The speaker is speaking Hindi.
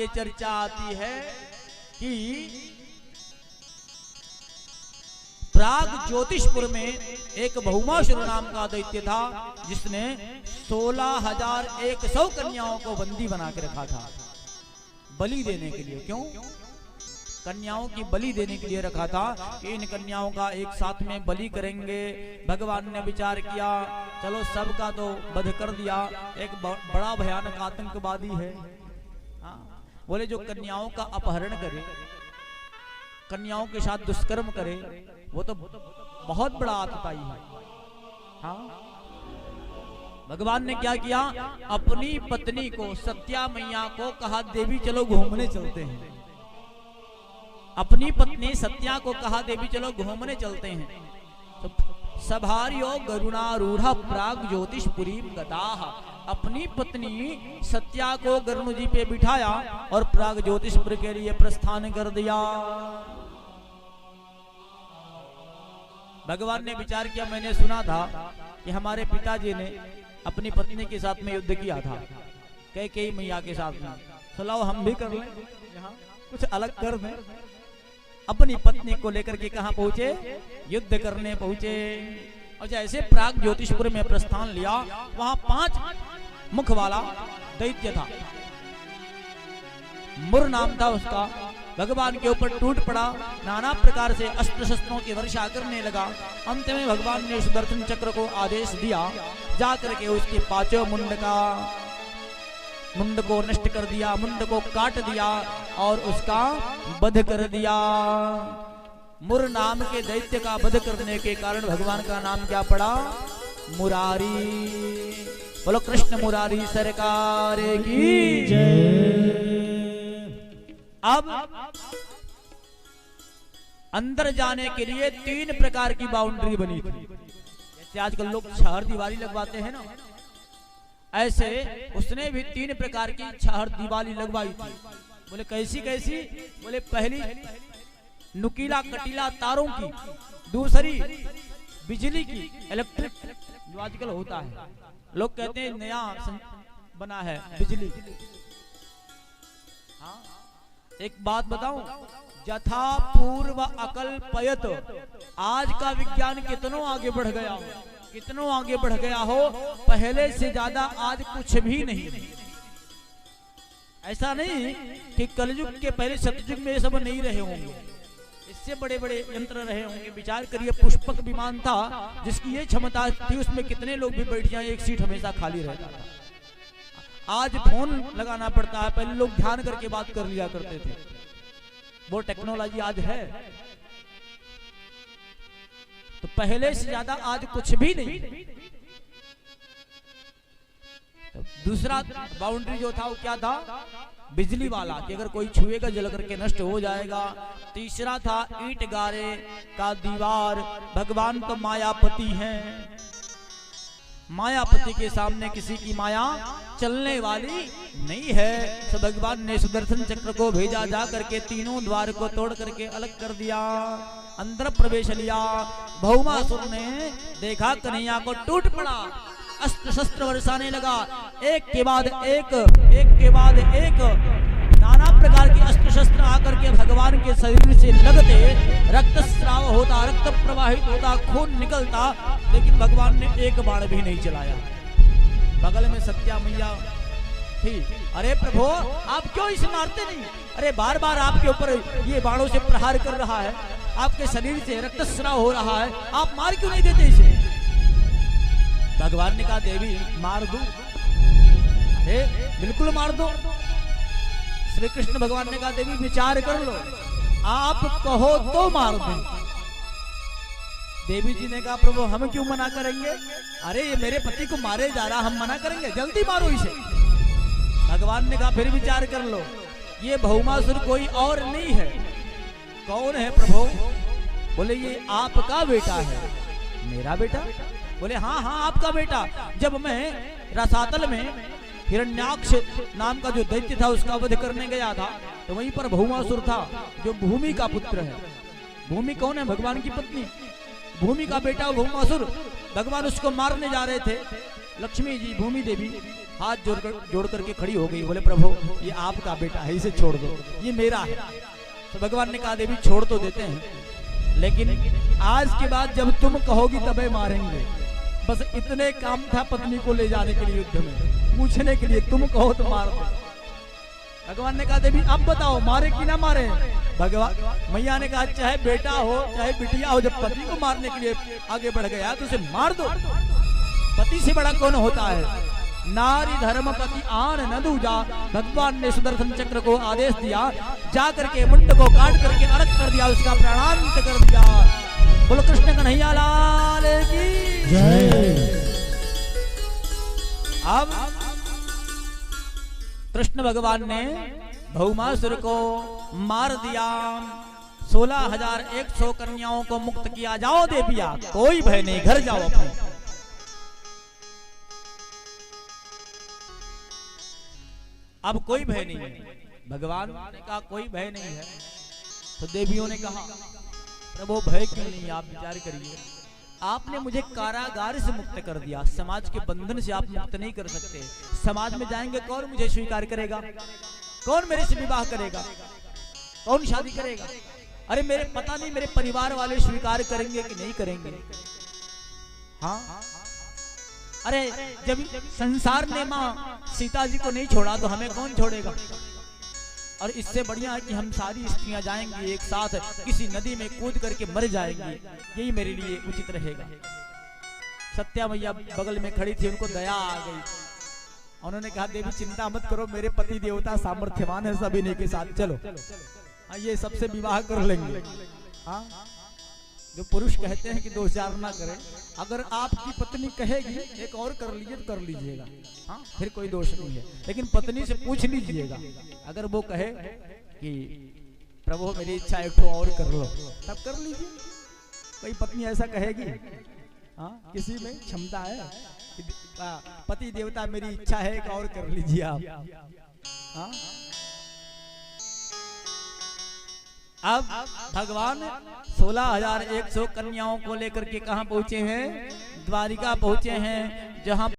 ये चर्चा आती है कि प्राग ज्योतिषपुर में एक भौमासुर नाम का दैत्य था जिसने 16,100 कन्याओं को बंदी बना के रखा था बलि देने के लिए। क्यों? कन्याओं की बलि देने के लिए रखा था कि इन कन्याओं का एक साथ में बलि करेंगे। भगवान ने विचार किया, चलो सबका तो वध कर दिया, एक बड़ा भयानक आतंकवादी है। बोले जो कन्याओं का अपहरण करे, कन्याओं के साथ दुष्कर्म करे, वो तो बहुत बड़ा आतताई है। हाँ, भगवान ने क्या किया, अपनी पत्नी को सत्या मैया को कहा, देवी चलो घूमने चलते हैं। अपनी पत्नी सत्या को कहा, देवी चलो घूमने चलते हैं। तो सभार्यो गरुणारूढ़ प्राग ज्योतिषपुरी गताः, अपनी पत्नी सत्या को गरुण जी पे बिठाया और प्राग ज्योतिषपुर के लिए प्रस्थान कर दिया। भगवान ने विचार किया, मैंने सुना था कि हमारे पिताजी ने अपनी पत्नी के साथ में युद्ध किया था, कैकेयी मैया के साथ में, चलो हम भी कर लें, यहाँ कुछ अलग कर दें। अपनी पत्नी को लेकर के कहां पहुंचे? युद्ध करने पहुंचे। और जैसे प्राग ज्योतिषपुर में प्रस्थान लिया, वहां 5 मुख वाला दैत्य था, मुर नाम था उसका। भगवान के ऊपर टूट पड़ा, नाना प्रकार से अस्त्र शस्त्रों की वर्षा करने लगा। अंत में भगवान ने सुदर्शन चक्र को आदेश दिया, जाकर के उसके 5 मुंड को नष्ट कर दिया, मुंड को काट दिया और उसका वध कर दिया। मुर नाम के दैत्य का वध करने के कारण भगवान का नाम क्या पड़ा? मुरारी। बोलो कृष्ण मुरारी सरकार की जय। अब अंदर जाने के लिए 3 प्रकार की बाउंड्री बनी थी। जैसे आजकल लोग छहर दीवारी लगवाते हैं ना, ऐसे उसने भी 3 प्रकार की छहर दीवारी लगवाई थी। बोले कैसी कैसी? बोले पहली नुकीला कटीला तारों की, दूसरी बिजली की, इलेक्ट्रिक जो आजकल होता है, लोग कहते हैं नया बना है बिजली। हाँ, एक बात बताऊं, यथा पूर्व अकल्पयत, आज का विज्ञान कितनों आगे बढ़ गया हो, कितनों आगे बढ़ गया हो, पहले से ज्यादा आज कुछ भी नहीं। ऐसा नहीं कि कलयुग के पहले सतयुग में ये सब नहीं रहे होंगे, इससे बड़े बड़े यंत्र रहे होंगे। विचार करिए, पुष्पक विमान था जिसकी ये क्षमता थी, उसमें कितने लोग भी बैठ जाएं, एक सीट हमेशा खाली रहता था। आज फोन लगाना पड़ता है, पहले लोग ध्यान करके बात कर लिया करते थे, वो टेक्नोलॉजी आज है। तो पहले से ज्यादा आज कुछ भी नहीं। तो दूसरा बाउंड्री जो था वो क्या था? बिजली वाला, कि अगर कोई छुएगा जल करके नष्ट हो जाएगा। तीसरा था ईंट गारे का दीवार। भगवान तो मायापति हैं, मायापति के सामने किसी की माया चलने वाली नहीं है। तो भगवान ने सुदर्शन चक्र को भेजा, जा करके तीनों द्वार को तोड़ करके अलग कर दिया, अंदर प्रवेश लिया। भौमासुर ने देखा कन्हैया को, टूट पड़ा, अस्त्र शस्त्र बरसाने लगा, एक के बाद एक नाना प्रकार के अस्त्र शस्त्र आकर के भगवान के शरीर से लगते, रक्तस्राव होता, रक्त प्रवाहित होता, खून निकलता, लेकिन भगवान ने एक बाण भी नहीं चलाया। बगल में सत्या मैया थी, अरे प्रभु आप क्यों इसे मारते नहीं? अरे बार बार आपके ऊपर ये बाणों से प्रहार कर रहा है, आपके शरीर से रक्तस्राव हो रहा है, आप मार क्यों नहीं देते इसे? भगवान ने कहा, देवी मार दो। अरे बिल्कुल मार दो। श्री कृष्ण भगवान ने कहा, देवी विचार कर लो, आप कहो तो मार दो। देवी जी ने कहा, प्रभु हम क्यों मना करेंगे? अरे ये मेरे पति को मारे जा रहा, हम मना करेंगे? जल्दी मारो इसे। भगवान ने कहा, फिर विचार कर लो, ये भौमासुर कोई और नहीं है। कौन है प्रभु? बोले ये आपका बेटा है। मेरा बेटा? बोले हाँ हाँ आपका बेटा। जब मैं रसातल में हिरण्याक्ष नाम का जो दैत्य था उसका वध करने गया था, तो वहीं पर भौमासुर था जो भूमि का पुत्र है। भूमि कौन है? भगवान की पत्नी, भूमि का बेटा भौमासुर। भगवान उसको मारने जा रहे थे, लक्ष्मी जी भूमि देवी हाथ जोड़ करके खड़ी हो गई। बोले प्रभु ये आपका बेटा है, इसे छोड़ दो, ये मेरा है। तो भगवान ने कहा देवी छोड़ तो देते हैं, लेकिन आज के बाद जब तुम कहोगी तबे मारेंगे। बस इतने काम था पत्नी को ले जाने के लिए युद्ध में, पूछने के लिए तुम कहो तो मार दो। भगवान ने कहा देवी अब बताओ मारे कि ना मारे। भगवान मैया ने कहा चाहे बेटा हो चाहे बिटिया हो, जब पति को मारने के लिए आगे बढ़ गया तो उसे मार दो। पति से बड़ा कौन होता है? नारी धर्म पति आन न दूजा। भगवान ने सुदर्शन चक्र को आदेश दिया, जा करके मुंड को काट करके अलग कर दिया, उसका प्राणांत कर दिया। बोलो कृष्ण कन्हैया लाल की जय। अब कृष्ण भगवान ने भौमासुर को मार दिया, 16,100 कन्याओं को मुक्त किया। जाओ देविया, कोई भय नहीं, घर जाओ अपने। अब कोई भय नहीं है। भगवान ने कहा कोई भय नहीं है, तो देवियों ने कहा प्रभु भय क्यों नहीं, आप विचार करिए। आपने मुझे कारागार से मुक्त कर दिया, समाज के बंधन से आप मुक्त नहीं कर सकते। समाज में जाएंगे कौन मुझे स्वीकार करेगा, कौन मेरे से विवाह करेगा, कौन शादी करेगा? अरे मेरे पता नहीं मेरे परिवार वाले स्वीकार करेंगे कि नहीं करेंगे। हाँ अरे जब संसार ने माँ सीता जी को नहीं छोड़ा तो हमें कौन छोड़ेगा? और इससे बढ़िया है कि हम सारी स्त्रियां जाएंगी एक साथ किसी नदी में कूद करके मर जाएंगी, यही मेरे लिए उचित रहेगा। सत्या मैया बगल में खड़ी थी, उनको दया आ गई। उन्होंने कहा देवी चिंता मत करो, मेरे पति देवता सामर्थ्यवान है, सभी ने के साथ चलो ये सबसे विवाह कर लेंगे। हाँ जो पुरुष कहते हैं कि 2 4 ना करें, अगर आपकी पत्नी कहेगी एक और कर लीजिए तो कर लीजिएगा, हाँ फिर कोई दोष नहीं है। लेकिन पत्नी से पूछ लीजिएगा, अगर वो कहे कि प्रभु मेरी इच्छा एक तो और कर लो, तब कर लीजिए। कोई पत्नी ऐसा कहेगी? हाँ किसी में क्षमता है कि पति देवता मेरी इच्छा है एक और कर लीजिए आप। हाँ अब भगवान 16,100 कन्याओं को लेकर के कहां पहुंचे हैं? द्वारिका पहुंचे हैं, जहां